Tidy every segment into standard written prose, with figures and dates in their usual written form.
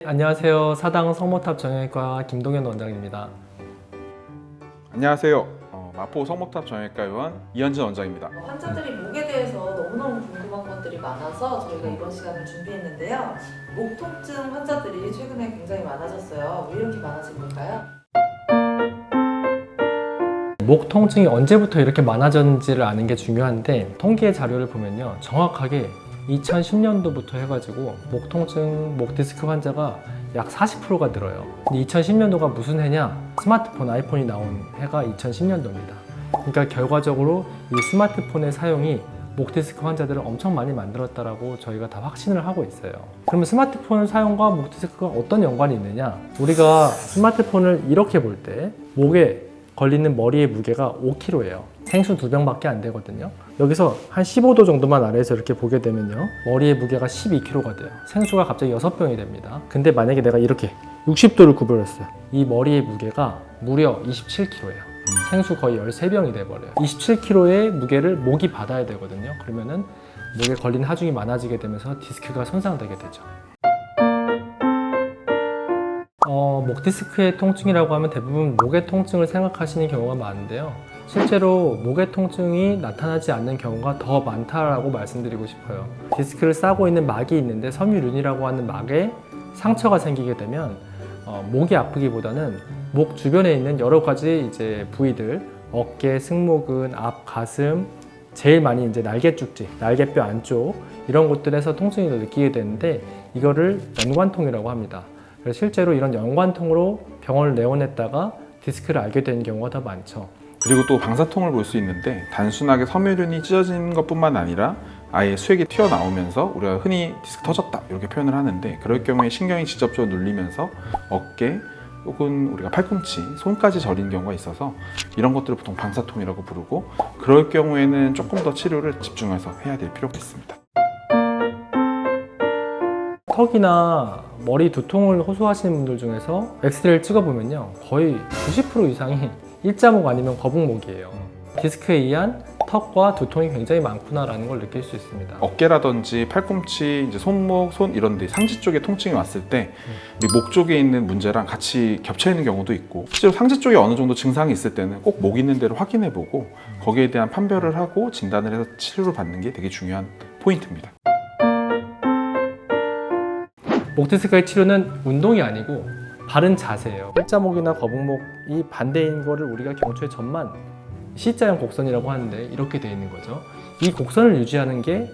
안녕하세요. 사당 성모탑 정형외과 김동현 원장입니다. 안녕하세요. 마포 성모탑 정형외과 의원 이현진 원장입니다. 환자들이 목에 대해서 너무너무 궁금한 것들이 많아서 저희가 이번 시간을 준비했는데요. 목 통증 환자들이 최근에 굉장히 많아졌어요. 왜 이렇게 많아진 걸까요? 목 통증이 언제부터 이렇게 많아졌는지를 아는 게 중요한데, 통계 자료를 보면요, 정확하게 2010년도부터 해가지고 목 통증, 목 디스크 환자가 약 40%가 늘어요. 근데 2010년도가 무슨 해냐? 스마트폰, 아이폰이 나온 해가 2010년도입니다. 그러니까 결과적으로 이 스마트폰의 사용이 목 디스크 환자들을 엄청 많이 만들었다라고 저희가 다 확신을 하고 있어요. 그러면 스마트폰 사용과 목 디스크가 어떤 연관이 있느냐? 우리가 스마트폰을 이렇게 볼 때 목에 걸리는 머리의 무게가 5kg예요. 생수 2병밖에 안 되거든요. 여기서 한 15도 정도만 아래에서 이렇게 보게 되면요, 머리의 무게가 12kg가 돼요. 생수가 갑자기 6병이 됩니다. 근데 만약에 내가 이렇게 60도를 구부렸어요. 이 머리의 무게가 무려 27kg예요. 생수 거의 13병이 돼버려요. 27kg의 무게를 목이 받아야 되거든요. 그러면은 목에 걸린 하중이 많아지게 되면서 디스크가 손상되게 되죠. 목 디스크의 통증이라고 하면 대부분 목의 통증을 생각하시는 경우가 많은데요. 실제로 목의 통증이 나타나지 않는 경우가 더 많다라고 말씀드리고 싶어요. 디스크를 싸고 있는 막이 있는데 섬유륜이라고 하는 막에 상처가 생기게 되면 목이 아프기보다는 목 주변에 있는 여러 가지 이제 부위들, 어깨, 승모근, 앞, 가슴, 제일 많이 이제 날개죽지, 날개뼈 안쪽 이런 곳들에서 통증을 느끼게 되는데, 이거를 연관통이라고 합니다. 그래서 실제로 이런 연관통으로 병원을 내원했다가 디스크를 알게 되는 경우가 더 많죠. 그리고 또 방사통을 볼 수 있는데, 단순하게 섬유륜이 찢어진 것뿐만 아니라 아예 수액이 튀어나오면서 우리가 흔히 디스크 터졌다 이렇게 표현을 하는데, 그럴 경우에 신경이 직접적으로 눌리면서 어깨 혹은 우리가 팔꿈치, 손까지 저린 경우가 있어서 이런 것들을 보통 방사통이라고 부르고, 그럴 경우에는 조금 더 치료를 집중해서 해야 될 필요가 있습니다. 턱이나 머리 두통을 호소하시는 분들 중에서 엑스레이를 찍어보면요, 거의 90% 이상이 일자목 아니면 거북목이에요. 디스크에 의한 턱과 두통이 굉장히 많구나라는 걸 느낄 수 있습니다. 어깨라든지 팔꿈치, 이제 손목, 손 이런 데 상지 쪽에 통증이 왔을 때 우리 목 쪽에 있는 문제랑 같이 겹쳐 있는 경우도 있고, 실제로 상지 쪽에 어느 정도 증상이 있을 때는 꼭 목 있는 데를 확인해 보고 거기에 대한 판별을 하고 진단을 해서 치료를 받는 게 되게 중요한 포인트입니다. 목 디스크의 치료는 운동이 아니고 바른 자세예요. 일자목이나 거북목이 반대인 거를 우리가 경추의 전만 C자형 곡선이라고 하는데, 이렇게 되어 있는 거죠. 이 곡선을 유지하는 게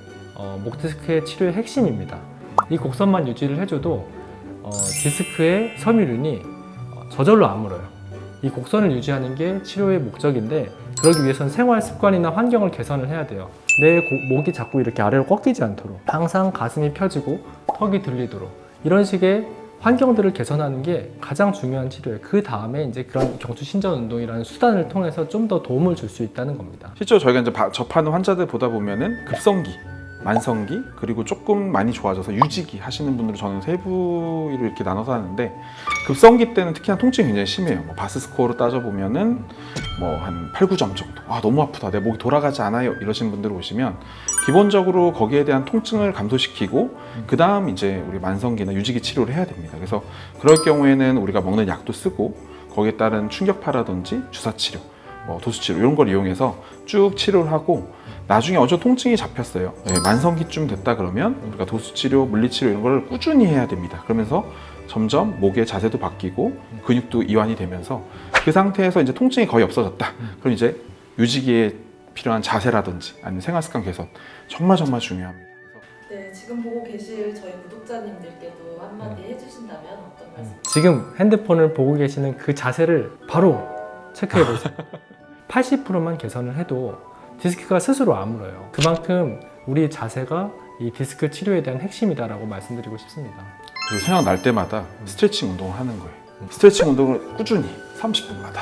목 디스크의 치료의 핵심입니다. 이 곡선만 유지를 해줘도 디스크의 섬유륜이 저절로 안 물어요. 이 곡선을 유지하는 게 치료의 목적인데, 그러기 위해서는 생활 습관이나 환경을 개선을 해야 돼요. 내 목이 자꾸 이렇게 아래로 꺾이지 않도록, 항상 가슴이 펴지고 턱이 들리도록, 이런 식의 환경들을 개선하는 게 가장 중요한 치료예요. 그 다음에 이제 그런 경추 신전 운동이라는 수단을 통해서 좀 더 도움을 줄 수 있다는 겁니다. 실제로 저희가 이제 접하는 환자들 보다 보면은 급성기, 만성기, 그리고 조금 많이 좋아져서 유지기 하시는 분들을 저는 세 부위로 이렇게 나눠서 하는데, 급성기 때는 특히나 통증이 굉장히 심해요. 바스 스코어로 따져보면은 한 8, 9점 정도. 너무 아프다, 내 목이 돌아가지 않아요, 이러신 분들 오시면 기본적으로 거기에 대한 통증을 감소시키고 그 다음 이제 우리 만성기나 유지기 치료를 해야 됩니다. 그래서 그럴 경우에는 우리가 먹는 약도 쓰고 거기에 따른 충격파라든지 주사치료, 도수치료 이런 걸 이용해서 쭉 치료를 하고, 나중에 어느 정도 통증이 잡혔어요. 만성기쯤 됐다 그러면 우리가 도수치료, 물리치료 이런 걸 꾸준히 해야 됩니다. 그러면서 점점 목의 자세도 바뀌고 근육도 이완이 되면서 그 상태에서 이제 통증이 거의 없어졌다. 그럼 이제 유지기에 필요한 자세라든지 아니면 생활습관 개선 정말 중요합니다. 네, 지금 보고 계실 저희 구독자님들께도 한마디 해주신다면 어떤 말씀? 지금 핸드폰을 보고 계시는 그 자세를 바로 체크해 보세요. 80%만 개선을 해도 디스크가 스스로 안 물어요. 그만큼 우리 자세가 이 디스크 치료에 대한 핵심이다라고 말씀드리고 싶습니다. 그리고 생각날 때마다 스트레칭 운동을 하는 거예요. 스트레칭 운동을 꾸준히 30분마다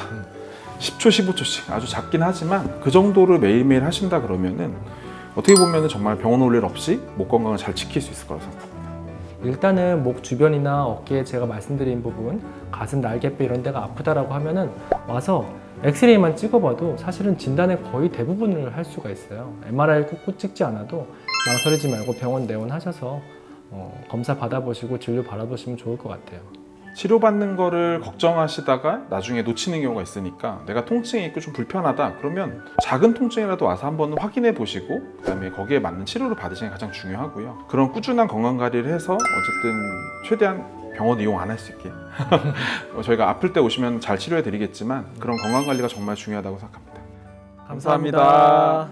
10초, 15초씩 아주 작긴 하지만 그 정도를 매일매일 하신다 그러면은 어떻게 보면은 정말 병원 올 일 없이 목 건강을 잘 지킬 수 있을 거라고 생각합니다. 일단은 목 주변이나 어깨에 제가 말씀드린 부분, 가슴, 날개뼈 이런 데가 아프다라고 하면은 와서 엑스레이만 찍어봐도 사실은 진단의 거의 대부분을 할 수가 있어요. MRI 꾹꾹 찍지 않아도 망설이지 말고 병원 내원하셔서 검사 받아보시고 진료 받아보시면 좋을 것 같아요. 치료받는 거를 걱정하시다가 나중에 놓치는 경우가 있으니까 내가 통증이 있고 좀 불편하다 그러면 작은 통증이라도 와서 한번 확인해 보시고 그다음에 거기에 맞는 치료를 받으시는 게 가장 중요하고요. 그런 꾸준한 건강관리를 해서 어쨌든 최대한 병원 이용 안 할 수 있게 저희가 아플 때 오시면 잘 치료해 드리겠지만 그런 건강관리가 정말 중요하다고 생각합니다. 감사합니다.